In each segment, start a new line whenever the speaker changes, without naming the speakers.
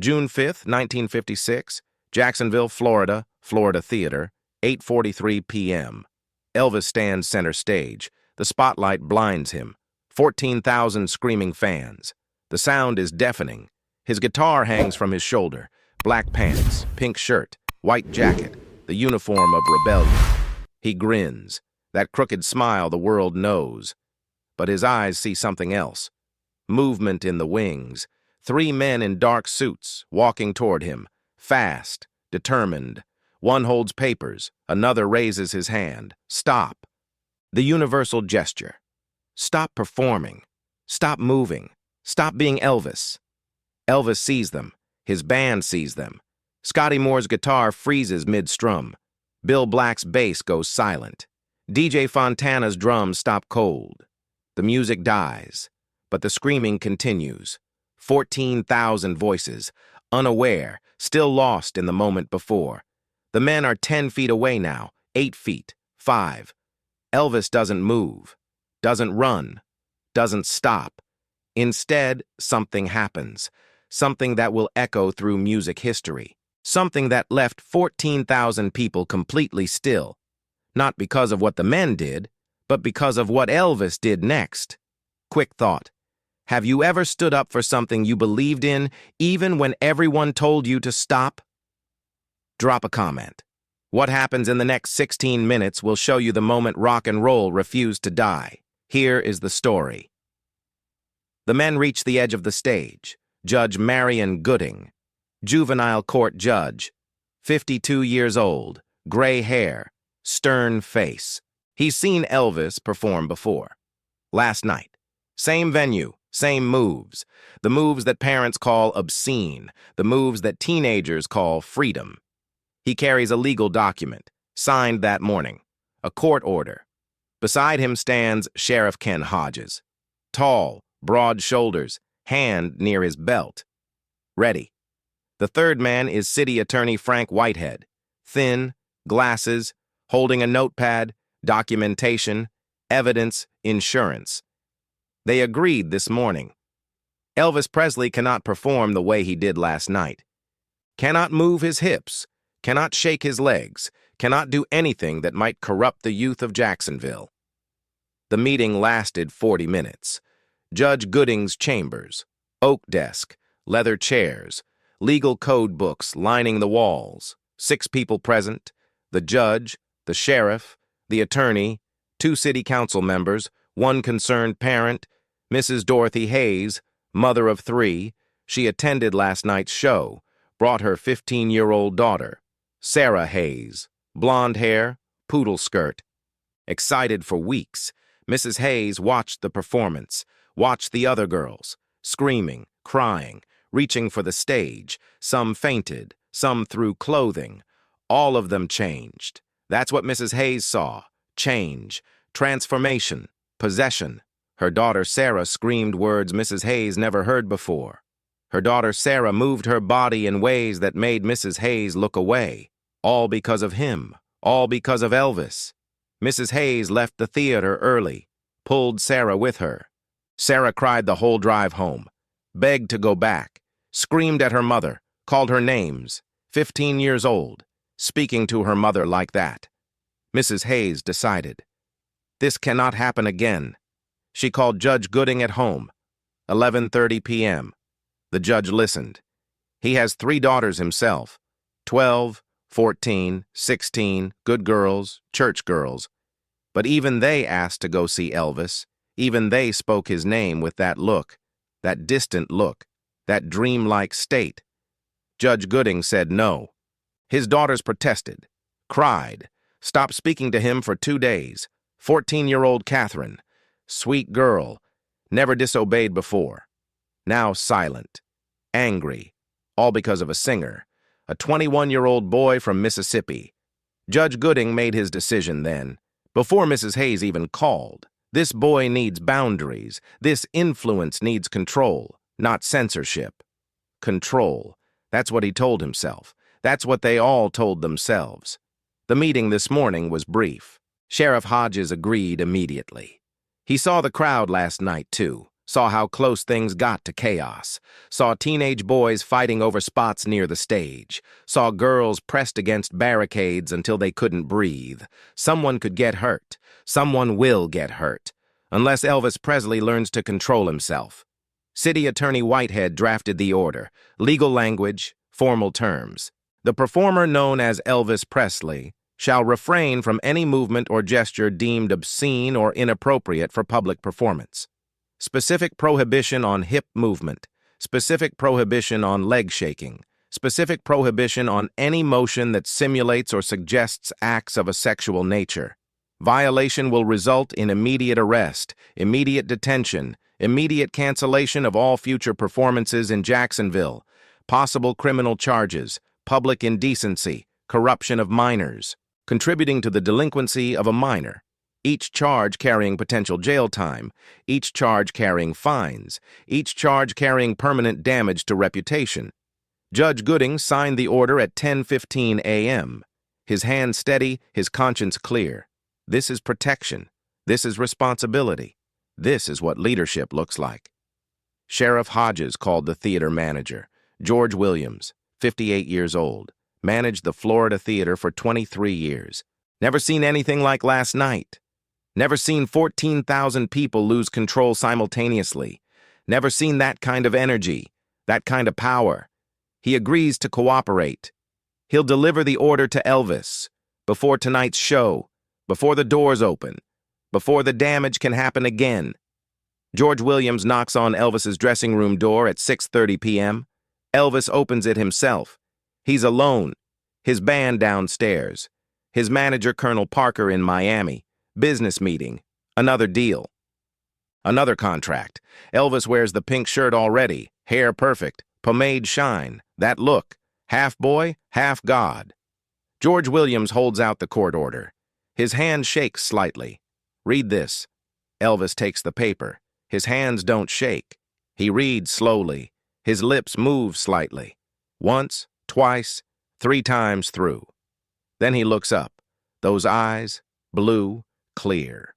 June 5, 1956, Jacksonville, Florida, Florida Theater, 8:43 p.m. Elvis stands center stage. The spotlight blinds him. 14,000 screaming fans. The sound is deafening. His guitar hangs from his shoulder. Black pants, pink shirt, white jacket, the uniform of rebellion. He grins. That crooked smile the world knows. But his eyes see something else. Movement in the wings. 3 men in dark suits walking toward him. Fast, determined. One holds papers. Another raises his hand. Stop. The universal gesture. Stop performing. Stop moving. Stop being Elvis. Elvis sees them. His band sees them. Scotty Moore's guitar freezes mid-strum. Bill Black's bass goes silent. DJ Fontana's drums stop cold. The music dies, but the screaming continues. 14,000 voices, unaware, still lost in the moment before. The men are 10 feet away now, 8 feet, 5. Elvis doesn't move, doesn't run, doesn't stop. Instead, something happens, something that will echo through music history, something that left 14,000 people completely still, not because of what the men did, but because of what Elvis did next. Quick thought. Have you ever stood up for something you believed in, even when everyone told you to stop? Drop a comment. What happens in the next 16 minutes will show you the moment rock and roll refused to die. Here is the story. The men reach the edge of the stage. Judge Marion Gooding, juvenile court judge, 52 years old, gray hair, stern face. He's seen Elvis perform before. Last night. Same venue, same moves. The moves that parents call obscene, the moves that teenagers call freedom. He carries a legal document, signed that morning, a court order. Beside him stands Sheriff Ken Hodges. Tall, broad shoulders, hand near his belt. Ready. The third man is City Attorney Frank Whitehead. Thin, glasses, holding a notepad, documentation, evidence, insurance. They agreed this morning. Elvis Presley cannot perform the way he did last night. Cannot move his hips, cannot shake his legs, cannot do anything that might corrupt the youth of Jacksonville. The meeting lasted 40 minutes. Judge Gooding's chambers, oak desk, leather chairs, legal code books lining the walls, 6 people present, the judge, the sheriff, the attorney, 2 city council members, 1 concerned parent, Mrs. Dorothy Hayes, mother of 3. She attended last night's show, brought her 15-year-old daughter, Sarah Hayes, blonde hair, poodle skirt. Excited for weeks, Mrs. Hayes watched the performance, watched the other girls, screaming, crying, reaching for the stage. Some fainted, some threw clothing. All of them changed. That's what Mrs. Hayes saw. Change, transformation, possession. Her daughter Sarah screamed words Mrs. Hayes never heard before. Her daughter Sarah moved her body in ways that made Mrs. Hayes look away. All because of him. All because of Elvis. Mrs. Hayes left the theater early, pulled Sarah with her. Sarah cried the whole drive home, begged to go back, screamed at her mother, called her names, 15 years old, speaking to her mother like that. Mrs. Hayes decided, this cannot happen again. She called Judge Gooding at home, 11:30 p.m. The judge listened. He has 3 daughters himself, 12, 14, 16, good girls, church girls. But even they asked to go see Elvis. Even they spoke his name with that look, that distant look, that dreamlike state. Judge Gooding said no. His daughters protested, cried, stopped speaking to him for 2 days. 14-year-old Catherine, sweet girl, never disobeyed before. Now silent, angry, all because of a singer, a 21-year-old boy from Mississippi. Judge Gooding made his decision then, before Mrs. Hayes even called. This boy needs boundaries. This influence needs control, not censorship. Control. That's what he told himself. That's what they all told themselves. The meeting this morning was brief. Sheriff Hodges agreed immediately. He saw the crowd last night, too. saw how close things got to chaos, saw teenage boys fighting over spots near the stage, saw girls pressed against barricades until they couldn't breathe. Someone could get hurt. Someone will get hurt, unless Elvis Presley learns to control himself. City Attorney Whitehead drafted the order, legal language, formal terms. The performer known as Elvis Presley shall refrain from any movement or gesture deemed obscene or inappropriate for public performance. Specific prohibition on hip movement, specific prohibition on leg shaking, specific prohibition on any motion that simulates or suggests acts of a sexual nature. Violation will result in immediate arrest, immediate detention, immediate cancellation of all future performances in Jacksonville, possible criminal charges, public indecency, corruption of minors, contributing to the delinquency of a minor, each charge carrying potential jail time, each charge carrying fines, each charge carrying permanent damage to reputation. Judge Gooding signed the order at 10:15 a.m. His hand steady, his conscience clear. This is protection. This is responsibility. This is what leadership looks like. Sheriff Hodges called the theater manager. George Williams, 58 years old, managed the Florida Theater for 23 years. Never seen anything like last night. Never seen 14,000 people lose control simultaneously. Never seen that kind of energy, that kind of power. He agrees to cooperate. He'll deliver the order to Elvis before tonight's show, before the doors open, before the damage can happen again. George Williams knocks on Elvis's dressing room door at 6:30 p.m. Elvis opens it himself. He's alone. His band downstairs. His manager, Colonel Parker, in Miami. Business meeting. Another deal. Another contract. Elvis wears the pink shirt already. Hair perfect. Pomade shine. That look. Half boy, half god. George Williams holds out the court order. His hand shakes slightly. Read this. Elvis takes the paper. His hands don't shake. He reads slowly. His lips move slightly. Once, twice, 3 times through. Then he looks up. Those eyes, blue, clear.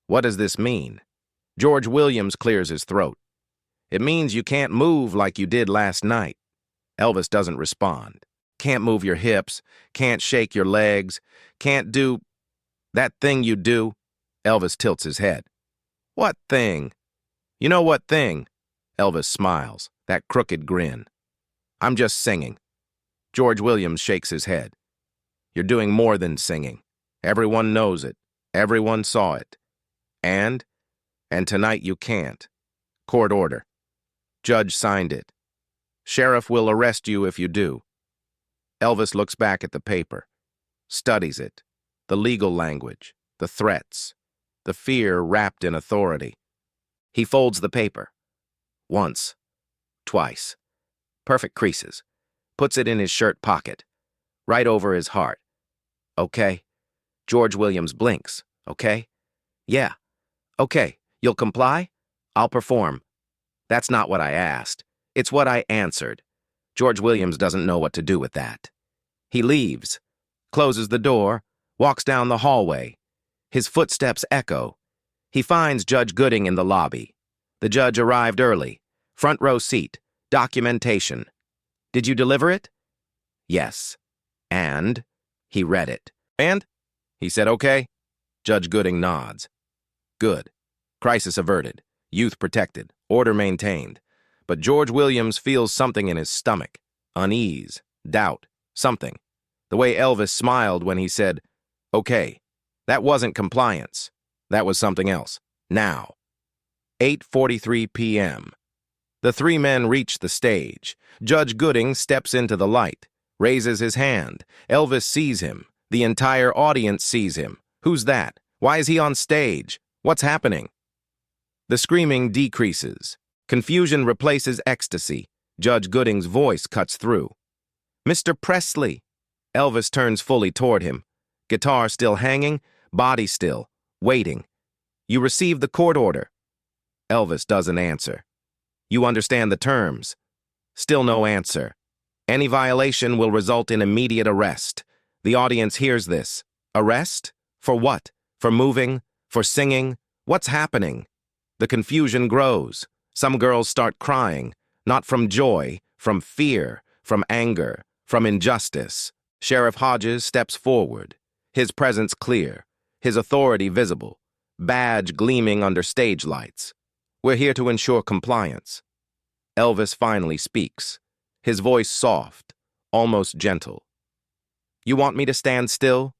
What does this mean? George Williams clears his throat. It means you can't move like you did last night. Elvis doesn't respond. Can't move your hips, can't shake your legs, can't do that thing you do. Elvis tilts his head. What thing? You know what thing? Elvis smiles, that crooked grin. I'm just singing. George Williams shakes his head. You're doing more than singing. Everyone knows it. Everyone saw it. And tonight you can't. Court order. Judge signed it. Sheriff will arrest you if you do. Elvis looks back at the paper, studies it, the legal language, the threats, the fear wrapped in authority. He folds the paper. Once, twice. Perfect creases. Puts it in his shirt pocket, right over his heart. Okay. George Williams blinks. Okay? Yeah. Okay. You'll comply? I'll perform. That's not what I asked. It's what I answered. George Williams doesn't know what to do with that. He leaves, closes the door, walks down the hallway. His footsteps echo. He finds Judge Gooding in the lobby. The judge arrived early. Front row seat. Documentation. Did you deliver it? Yes. And? He read it. And? He said, okay. Judge Gooding nods. Good. Crisis averted. Youth protected. Order maintained. But George Williams feels something in his stomach. Unease. Doubt. Something. The way Elvis smiled when he said, okay. That wasn't compliance. That was something else. Now. 8:43 p.m. The 3 men reach the stage. Judge Gooding steps into the light, raises his hand. Elvis sees him. The entire audience sees him. Who's that? Why is he on stage? What's happening? The screaming decreases. Confusion replaces ecstasy. Judge Gooding's voice cuts through. Mr. Presley. Elvis turns fully toward him. Guitar still hanging, body still, waiting. You received the court order. Elvis doesn't answer. You understand the terms. Still no answer. Any violation will result in immediate arrest. The audience hears this. Arrest? For what? For moving? For singing? What's happening? The confusion grows. Some girls start crying, not from joy, from fear, from anger, from injustice. Sheriff Hodges steps forward, his presence clear, his authority visible, badge gleaming under stage lights. We're here to ensure compliance. Elvis finally speaks, his voice soft, almost gentle. You want me to stand still?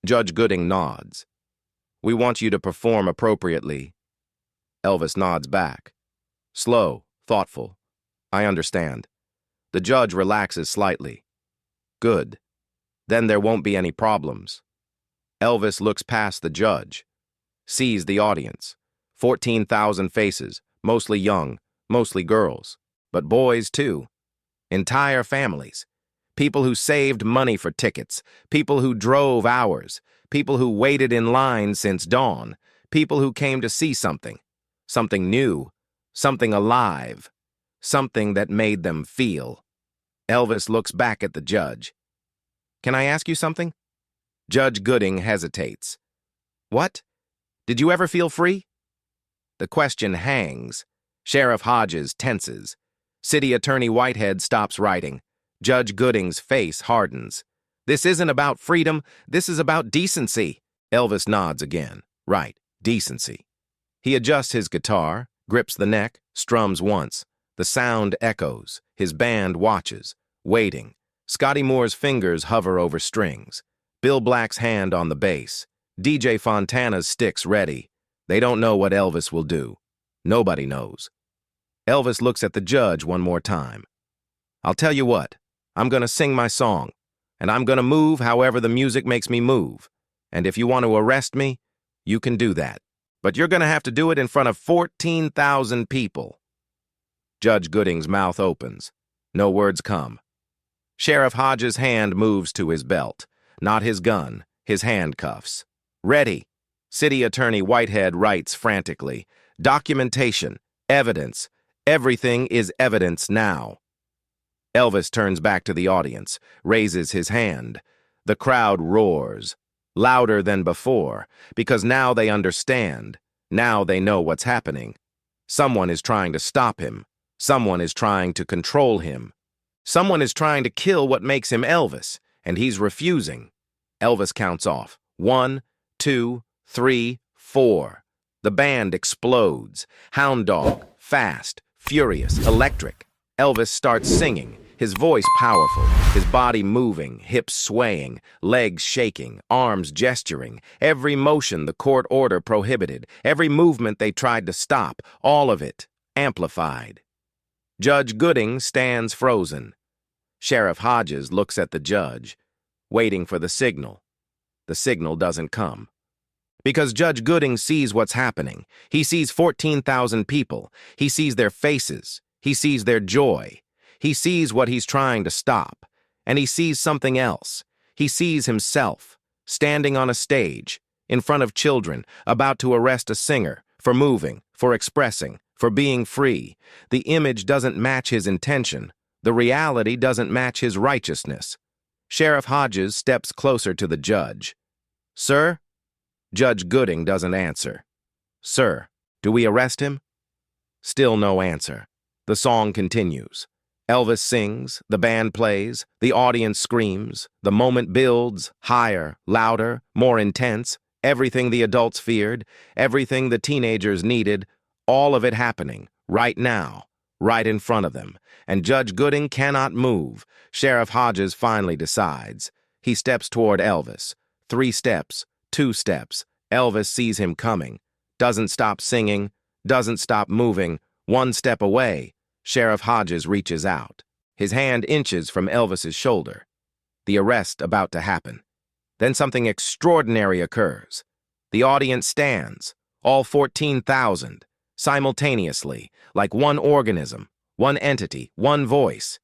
Judge Gooding nods. We want you to perform appropriately. Elvis nods back. Slow, thoughtful. I understand. The judge relaxes slightly. Good. Then there won't be any problems. Elvis looks past the judge, sees the audience. 14,000 faces, mostly young, mostly girls, but boys too. Entire families. People who saved money for tickets, people who drove hours, people who waited in line since dawn, people who came to see something new, something alive, something that made them feel. Elvis looks back at the judge. Can I ask you something? Judge Gooding hesitates. What? Did you ever feel free? The question hangs. Sheriff Hodges tenses. City Attorney Whitehead stops writing. Judge Gooding's face hardens. This isn't about freedom, this is about decency. Elvis nods again. Right, decency. He adjusts his guitar, grips the neck, strums once. The sound echoes. His band watches, waiting. Scotty Moore's fingers hover over strings. Bill Black's hand on the bass. DJ Fontana's sticks ready. They don't know what Elvis will do. Nobody knows. Elvis looks at the judge one more time. I'll tell you what, I'm gonna sing my song, and I'm gonna move however the music makes me move. And if you want to arrest me, you can do that. But you're gonna have to do it in front of 14,000 people. Judge Gooding's mouth opens. No words come. Sheriff Hodges' hand moves to his belt. Not his gun, his handcuffs. Ready. City Attorney Whitehead writes frantically. Documentation, evidence. Everything is evidence now. Elvis turns back to the audience, raises his hand. The crowd roars, louder than before, because now they understand. Now they know what's happening. Someone is trying to stop him. Someone is trying to control him. Someone is trying to kill what makes him Elvis, and he's refusing. Elvis counts off. 1, 2, 3, 4. The band explodes. Hound dog, fast, furious, electric. Elvis starts singing, his voice powerful, his body moving, hips swaying, legs shaking, arms gesturing. Every motion the court order prohibited, every movement they tried to stop, all of it amplified. Judge Gooding stands frozen. Sheriff Hodges looks at the judge, waiting for the signal. The signal doesn't come. Because Judge Gooding sees what's happening. He sees 14,000 people. He sees their faces. He sees their joy. He sees what he's trying to stop. And he sees something else. He sees himself, standing on a stage, in front of children, about to arrest a singer, for moving, for expressing, for being free. The image doesn't match his intention. The reality doesn't match his righteousness. Sheriff Hodges steps closer to the judge. Sir? Judge Gooding doesn't answer. Sir, do we arrest him? Still no answer. The song continues. Elvis sings, the band plays, the audience screams, the moment builds, higher, louder, more intense, everything the adults feared, everything the teenagers needed, all of it happening, right now, right in front of them. And Judge Gooding cannot move. Sheriff Hodges finally decides. He steps toward Elvis. 3 steps, 2 steps. Elvis sees him coming. Doesn't stop singing, doesn't stop moving. 1 step away. Sheriff Hodges reaches out. His hand inches from Elvis's shoulder. The arrest about to happen. Then something extraordinary occurs. The audience stands, all 14,000, simultaneously, like one organism, one entity, one voice.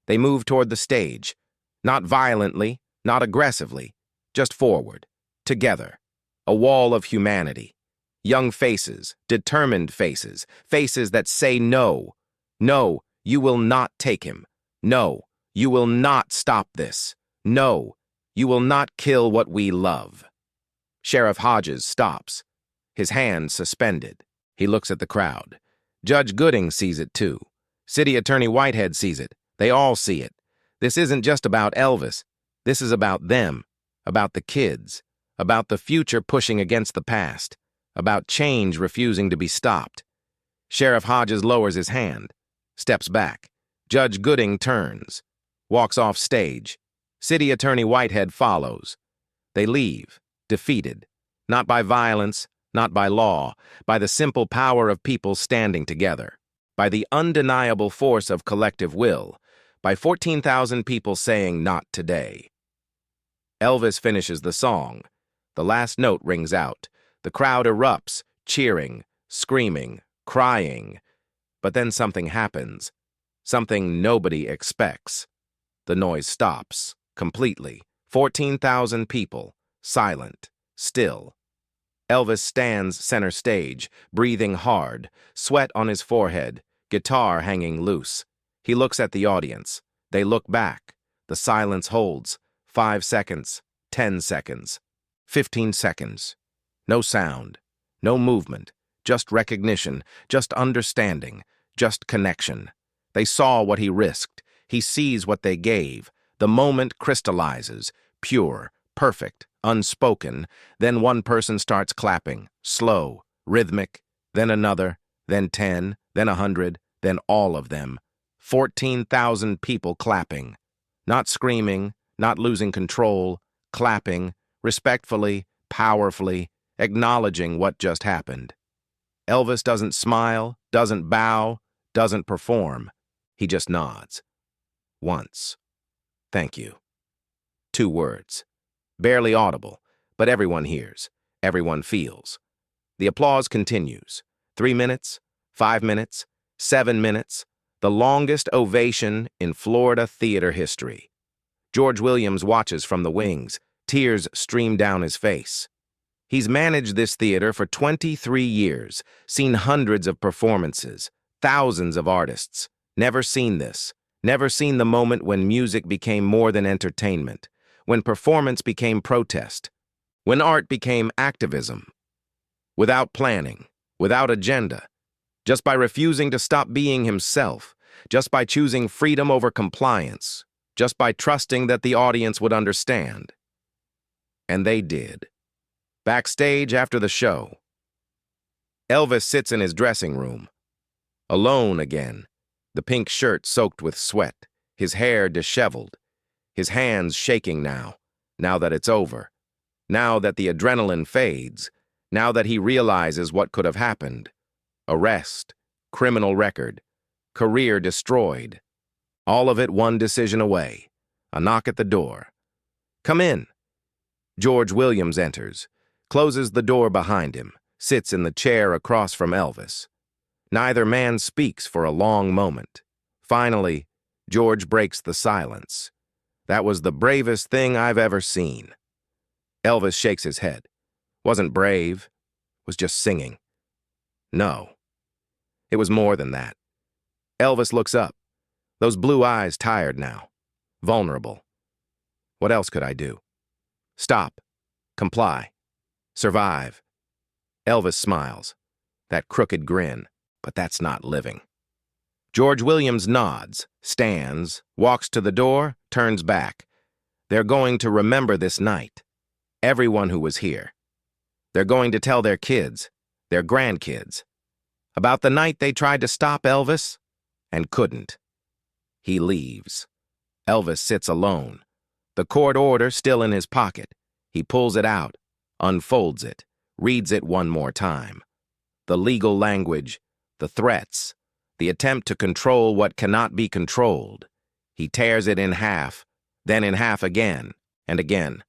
They move toward the stage, not violently, not aggressively, just forward, together. A wall of humanity. Young faces, determined faces, faces that say no. No, you will not take him. No, you will not stop this. No, you will not kill what we love. Sheriff Hodges stops, his hand suspended. He looks at the crowd. Judge Gooding sees it too. City Attorney Whitehead sees it. They all see it. This isn't just about Elvis. This is about them, about the kids, about the future pushing against the past, about change refusing to be stopped. Sheriff Hodges lowers his hand, steps back. Judge Gooding turns, walks off stage. City Attorney Whitehead follows. They leave, defeated, not by violence, not by law, by the simple power of people standing together, by the undeniable force of collective will, by 14,000 people saying not today. Elvis finishes the song. The last note rings out. The crowd erupts, cheering, screaming, crying. But then something happens. Something nobody expects. The noise stops, completely. 14,000 people, silent, still. Elvis stands center stage, breathing hard, sweat on his forehead, guitar hanging loose. He looks at the audience. They look back. The silence holds. 5 seconds, 10 seconds, 15 seconds. No sound, no movement, just recognition, just understanding, just connection. They saw what he risked. He sees what they gave. The moment crystallizes, pure, perfect, unspoken. Then one person starts clapping, slow, rhythmic, then another, then 10, then 100, then all of them. 14,000 people clapping. Not screaming, not losing control, clapping, respectfully, powerfully, acknowledging what just happened. Elvis doesn't smile, doesn't bow, doesn't perform. He just nods. Once. Thank you. 2 words. Barely audible, but everyone hears. Everyone feels. The applause continues. 3 minutes, 5 minutes, 7 minutes. The longest ovation in Florida theater history. George Williams watches from the wings. Tears stream down his face. He's managed this theater for 23 years, seen hundreds of performances, thousands of artists. Never seen this. Never seen the moment when music became more than entertainment, when performance became protest, when art became activism. Without planning, without agenda, just by refusing to stop being himself, just by choosing freedom over compliance, just by trusting that the audience would understand. And they did. Backstage after the show, Elvis sits in his dressing room, alone again, the pink shirt soaked with sweat, his hair disheveled, his hands shaking now that it's over, now that the adrenaline fades, now that he realizes what could have happened. Arrest, criminal record, career destroyed. All of it one decision away. A knock at the door. Come in. George Williams enters, closes the door behind him, sits in the chair across from Elvis. Neither man speaks for a long moment. Finally, George breaks the silence. That was the bravest thing I've ever seen. Elvis shakes his head. Wasn't brave, was just singing. No. It was more than that. Elvis looks up, those blue eyes tired now, vulnerable. What else could I do? Stop, comply, survive. Elvis smiles, that crooked grin, but that's not living. George Williams nods, stands, walks to the door, turns back. They're going to remember this night, everyone who was here. They're going to tell their kids, their grandkids, about the night they tried to stop Elvis and couldn't. He leaves. Elvis sits alone, the court order still in his pocket. He pulls it out, unfolds it, reads it one more time. The legal language, the threats, the attempt to control what cannot be controlled. He tears it in half, then in half again and again,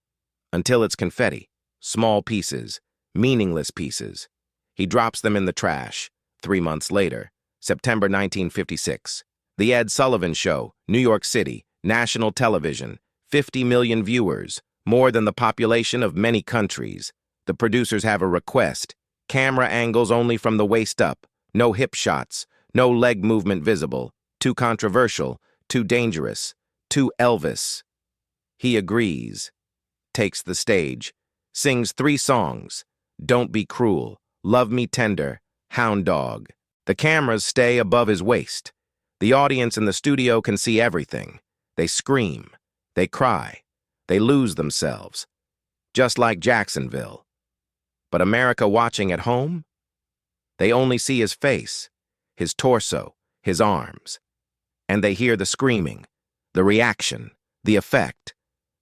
until it's confetti, small pieces, meaningless pieces. He drops them in the trash. 3 months later, September 1956. The Ed Sullivan Show, New York City, national television, 50 million viewers, more than the population of many countries. The producers have a request. Camera angles only from the waist up, no hip shots, no leg movement visible. Too controversial, too dangerous, too Elvis. He agrees, takes the stage, sings 3 songs, Don't Be Cruel, Love Me Tender, Hound dog. The cameras stay above his waist. The audience in the studio can see everything. They scream. They cry. They lose themselves. Just like Jacksonville. But America watching at home? They only see his face, his torso, his arms. And they hear the screaming, the reaction, the effect.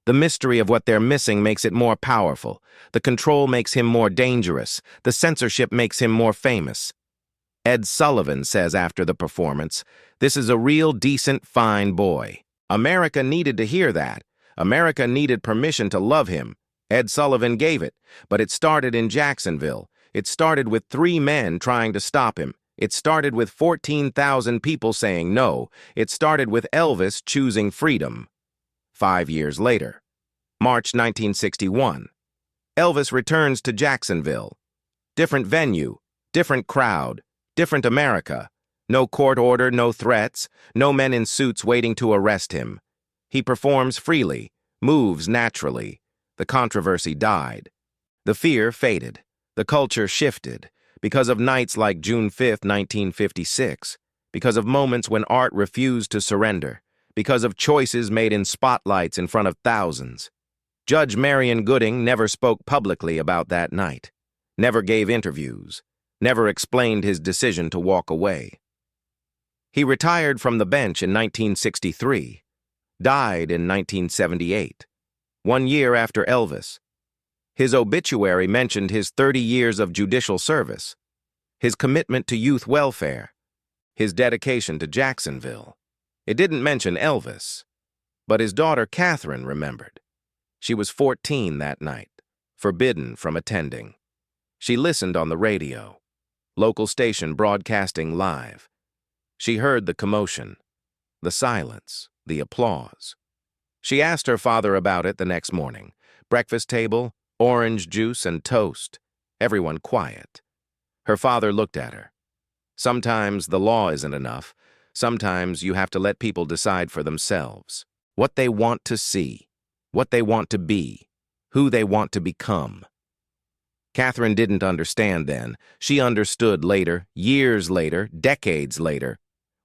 The mystery of what they're missing makes it more powerful. The control makes him more dangerous. The censorship makes him more famous. Ed Sullivan says after the performance, "This is a real decent, fine boy." America needed to hear that. America needed permission to love him. Ed Sullivan gave it, but it started in Jacksonville. It started with 3 men trying to stop him. It started with 14,000 people saying no. It started with Elvis choosing freedom. 5 years later, March 1961, Elvis returns to Jacksonville. Different venue, different crowd, different America. No court order, no threats, no men in suits waiting to arrest him. He performs freely, moves naturally. The controversy died. The fear faded. The culture shifted. Because of nights like June 5, 1956. Because of moments when art refused to surrender. Because of choices made in spotlights in front of thousands. Judge Marion Gooding never spoke publicly about that night. Never gave interviews. Never explained his decision to walk away. He retired from the bench in 1963. Died in 1978. 1 year after Elvis. His obituary mentioned his 30 years of judicial service, his commitment to youth welfare, his dedication to Jacksonville. It didn't mention Elvis, but his daughter Catherine remembered. She was 14 that night, forbidden from attending. She listened on the radio, local station broadcasting live. She heard the commotion, the silence, the applause. She asked her father about it the next morning. Breakfast table, orange juice and toast, everyone quiet. Her father looked at her. Sometimes the law isn't enough. Sometimes you have to let people decide for themselves what they want to see, what they want to be, who they want to become. Catherine didn't understand then. She understood later, years later, decades later,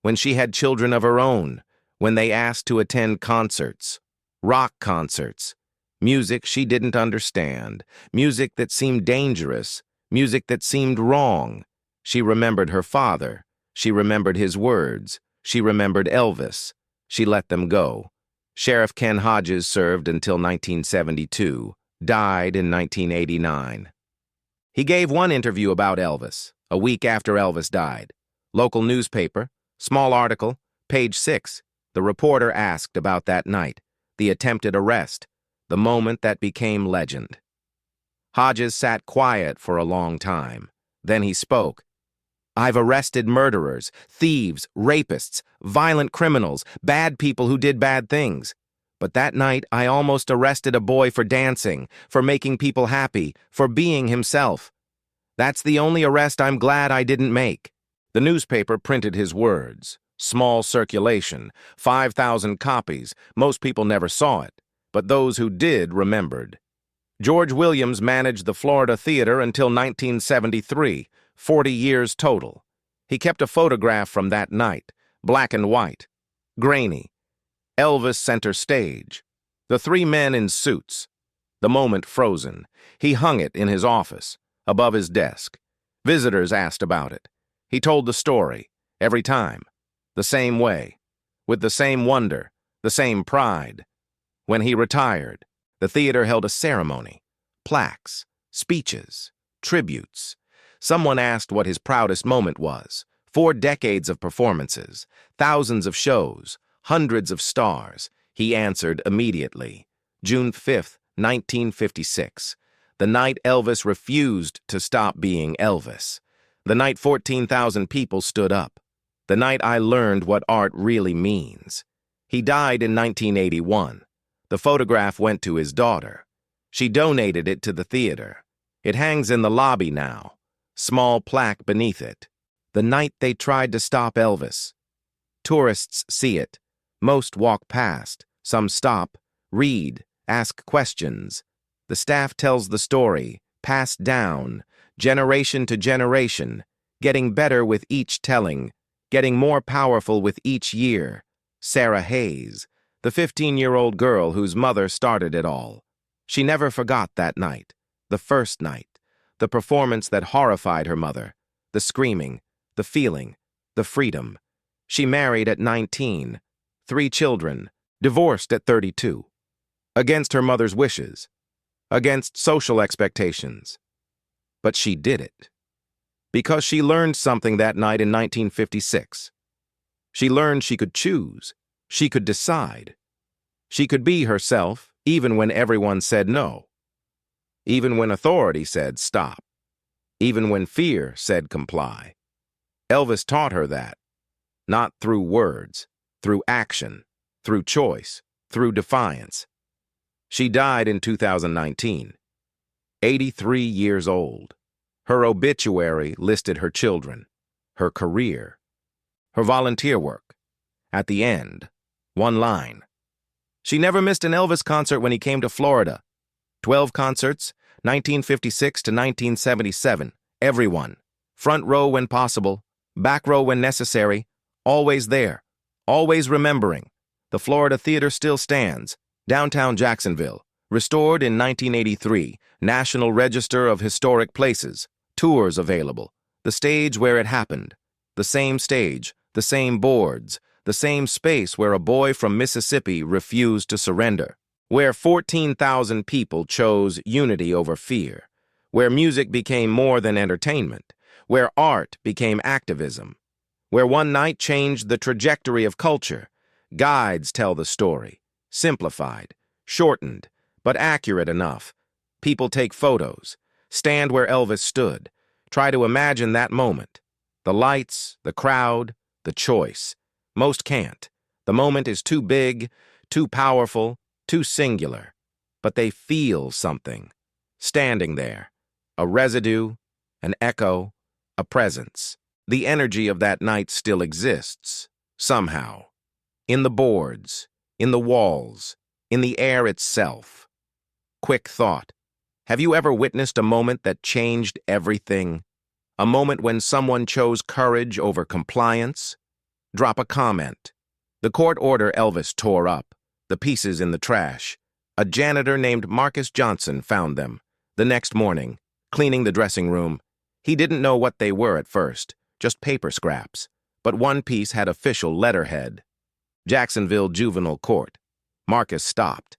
when she had children of her own, when they asked to attend concerts, rock concerts, music she didn't understand, music that seemed dangerous, music that seemed wrong. She remembered her father. She remembered his words. She remembered Elvis. She let them go. Sheriff Ken Hodges served until 1972, died in 1989. He gave one interview about Elvis, a week after Elvis died. Local newspaper, small article, page 6. The reporter asked about that night, the attempted arrest, the moment that became legend. Hodges sat quiet for a long time. Then he spoke. "I've arrested murderers, thieves, rapists, violent criminals, bad people who did bad things. But that night, I almost arrested a boy for dancing, for making people happy, for being himself. That's the only arrest I'm glad I didn't make." The newspaper printed his words. Small circulation, 5,000 copies. Most people never saw it, but those who did remembered. George Williams managed the Florida Theater until 1973, 40 years total. He kept a photograph from that night, black and white, grainy. Elvis center stage. The 3 men in suits. The moment frozen. He hung it in his office, above his desk. Visitors asked about it. He told the story, every time, the same way, with the same wonder, the same pride. When he retired, the theater held a ceremony, plaques, speeches, tributes. Someone asked what his proudest moment was. 4 decades of performances, thousands of shows, hundreds of stars. He answered immediately. June 5, 1956. The night Elvis refused to stop being Elvis. The night 14,000 people stood up. The night I learned what art really means. He died in 1981. The photograph went to his daughter. She donated it to the theater. It hangs in the lobby now. Small plaque beneath it. The night they tried to stop Elvis. Tourists see it. Most walk past. Some stop, read, ask questions. The staff tells the story, passed down, generation to generation. getting better with each telling, getting more powerful with each year. Sarah Hayes, the 15-year-old girl whose mother started it all. She never forgot that night, the first night, the performance that horrified her mother, the screaming, the feeling, the freedom. She married at 19, 3 children, divorced at 32. Against her mother's wishes, against social expectations. But she did it. Because she learned something that night in 1956. She learned she could choose, she could decide. She could be herself even when everyone said no. Even when authority said stop. Even when fear said comply. Elvis taught her that. Not through words, through action, through choice, through defiance. She died in 2019, 83 years old. Her obituary listed her children, her career, her volunteer work. At the end, one line. She never missed an Elvis concert when he came to Florida. 12 concerts, 1956 to 1977, everyone. Front row when possible, back row when necessary, always there, always remembering. The Florida Theater still stands, downtown Jacksonville, restored in 1983, National Register of Historic Places, tours available, the stage where it happened, the same stage, the same boards, the same space where a boy from Mississippi refused to surrender, where 14,000 people chose unity over fear, where music became more than entertainment, where art became activism, where one night changed the trajectory of culture. Guides tell the story, simplified, shortened, but accurate enough. People take photos, stand where Elvis stood, try to imagine that moment. The lights, the crowd, the choice. Most can't. The moment is too big, too powerful, too singular. But they feel something, standing there. A residue, an echo, a presence. The energy of that night still exists, somehow. In the boards, in the walls, in the air itself. Quick thought. Have you ever witnessed a moment that changed everything? A moment when someone chose courage over compliance? Drop a comment. The court order Elvis tore up, the pieces in the trash. A janitor named Marcus Johnson found them. The next morning, cleaning the dressing room. He didn't know what they were at first, just paper scraps. But one piece had official letterhead. Jacksonville Juvenile Court. Marcus stopped,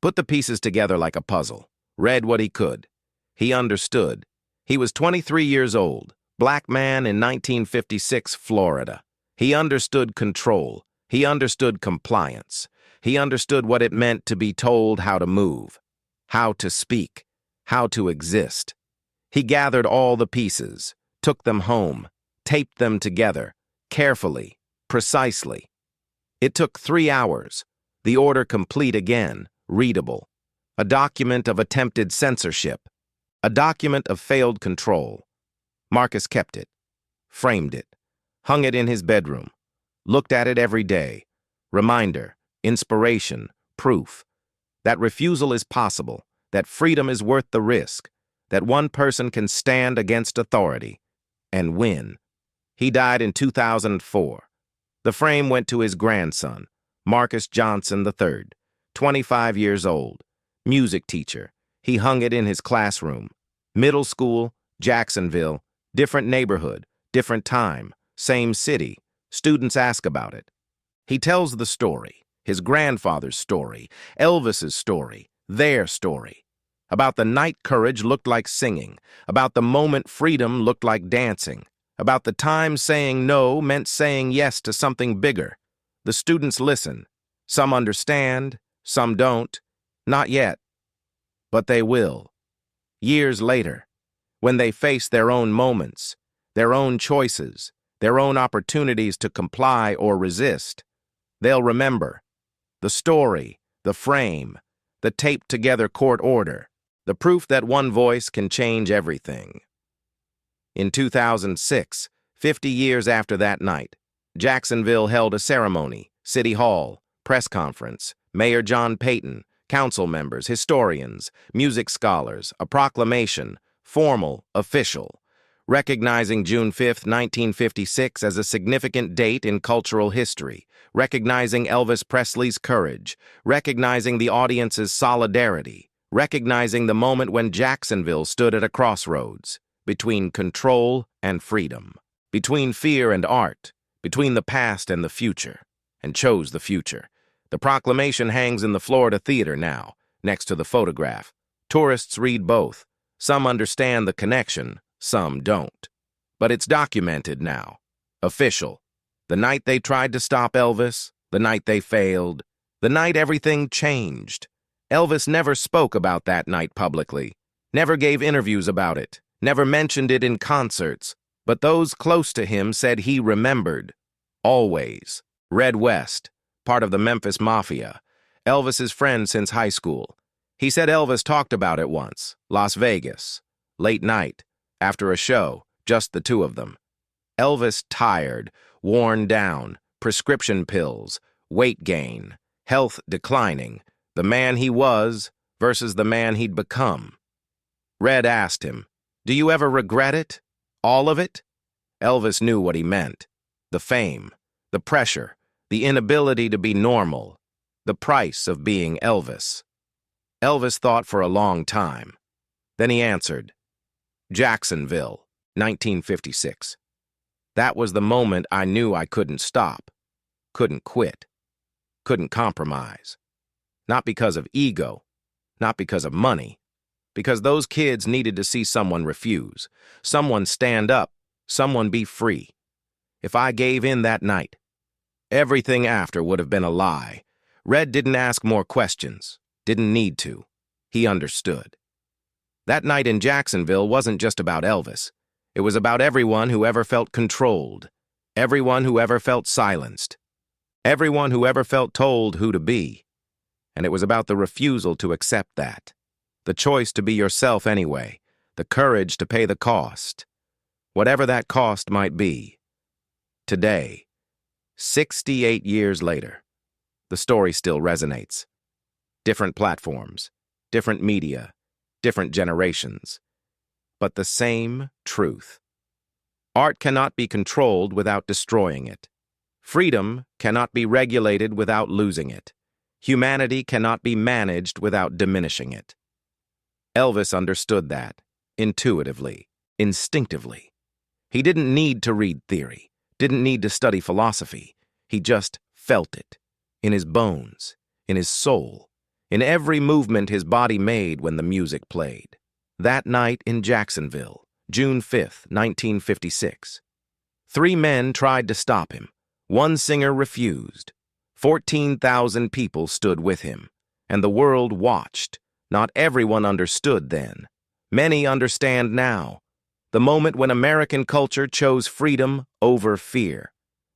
put the pieces together like a puzzle, read what he could. He understood. He was 23 years old, black man in 1956 Florida. He understood control. He understood compliance. He understood what it meant to be told how to move, how to speak, how to exist. He gathered all the pieces, took them home, taped them together, carefully, precisely. It took 3 hours, the order complete again, readable. A document of attempted censorship, a document of failed control. Marcus kept it, framed it, hung it in his bedroom, looked at it every day. Reminder, inspiration, proof. That refusal is possible, that freedom is worth the risk, that one person can stand against authority and win. He died in 2004. The frame went to his grandson, Marcus Johnson III, 25 years old, music teacher. He hung it in his classroom. Middle school, Jacksonville, different neighborhood, different time, same city. Students ask about it. He tells the story, his grandfather's story, Elvis's story, their story. About the night courage looked like singing, about the moment freedom looked like dancing, about the time saying no meant saying yes to something bigger. The students listen. Some understand, some don't. Not yet. But they will. Years later, when they face their own moments, their own choices, their own opportunities to comply or resist, they'll remember the story, the frame, the taped-together court order, the proof that one voice can change everything. In 2006, 50 years after that night, Jacksonville held a ceremony, City Hall, press conference, Mayor John Payton, council members, historians, music scholars, a proclamation, formal, official. recognizing June 5, 1956 as a significant date in cultural history, recognizing Elvis Presley's courage, recognizing the audience's solidarity, recognizing the moment when Jacksonville stood at a crossroads between control and freedom, between fear and art, between the past and the future, and chose the future. The proclamation hangs in the Florida Theater now, next to the photograph. Tourists read both. Some understand the connection, some don't. But it's documented now. Official. The night they tried to stop Elvis, the night they failed, the night everything changed. Elvis never spoke about that night publicly, never gave interviews about it, never mentioned it in concerts, but those close to him said he remembered. Always. Red West, part of the Memphis Mafia, Elvis's friend since high school. He said Elvis talked about it once, Las Vegas, late night, after a show, just the two of them. Elvis tired, worn down, prescription pills, weight gain, health declining, the man he was versus the man he'd become. Red asked him, "Do you ever regret it? All of it?" Elvis knew what he meant. The fame, the pressure, the inability to be normal, the price of being Elvis. Elvis thought for a long time. Then he answered, "Jacksonville, 1956. That was the moment I knew I couldn't stop, couldn't quit, couldn't compromise. Not because of ego, not because of money, because those kids needed to see someone refuse, someone stand up, someone be free. If I gave in that night, everything after would have been a lie." Red didn't ask more questions, didn't need to. He understood. That night in Jacksonville wasn't just about Elvis. It was about everyone who ever felt controlled, everyone who ever felt silenced, everyone who ever felt told who to be. And it was about the refusal to accept that, the choice to be yourself anyway, the courage to pay the cost, whatever that cost might be. Today, 68 years later, the story still resonates. Different platforms, different media, different generations, but the same truth. Art cannot be controlled without destroying it. Freedom cannot be regulated without losing it. Humanity cannot be managed without diminishing it. Elvis understood that, intuitively, instinctively. He didn't need to read theory, didn't need to study philosophy. He just felt it, in his bones, in his soul, in every movement his body made when the music played. That night in Jacksonville, June 5, 1956. 3 men tried to stop him. 1 singer refused. 14,000 people stood with him, and the world watched. Not everyone understood then. Many understand now. The moment when American culture chose freedom over fear,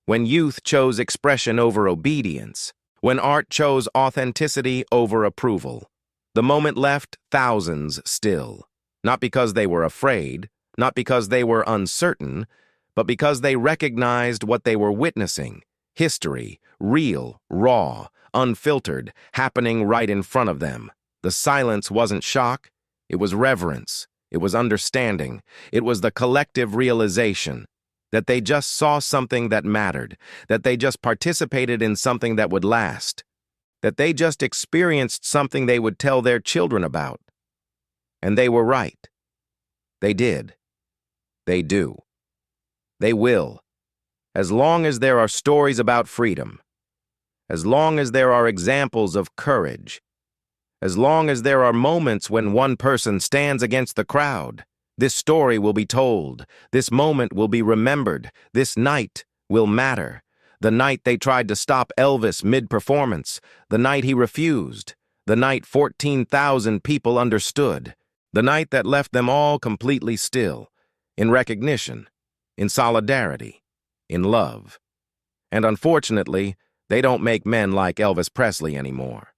when youth chose expression over obedience, when art chose authenticity over approval. The moment left thousands still, not because they were afraid, not because they were uncertain, but because they recognized what they were witnessing, history, real, raw, unfiltered, happening right in front of them. The silence wasn't shock, it was reverence, it was understanding, it was the collective realization that they just saw something that mattered, that they just participated in something that would last, that they just experienced something they would tell their children about. And they were right. They did. They do. They will. As long as there are stories about freedom, as long as there are examples of courage, as long as there are moments when one person stands against the crowd, this story will be told, this moment will be remembered, this night will matter. The night they tried to stop Elvis mid-performance, the night he refused, the night 14,000 people understood, the night that left them all completely still, in recognition, in solidarity, in love. And unfortunately, they don't make men like Elvis Presley anymore.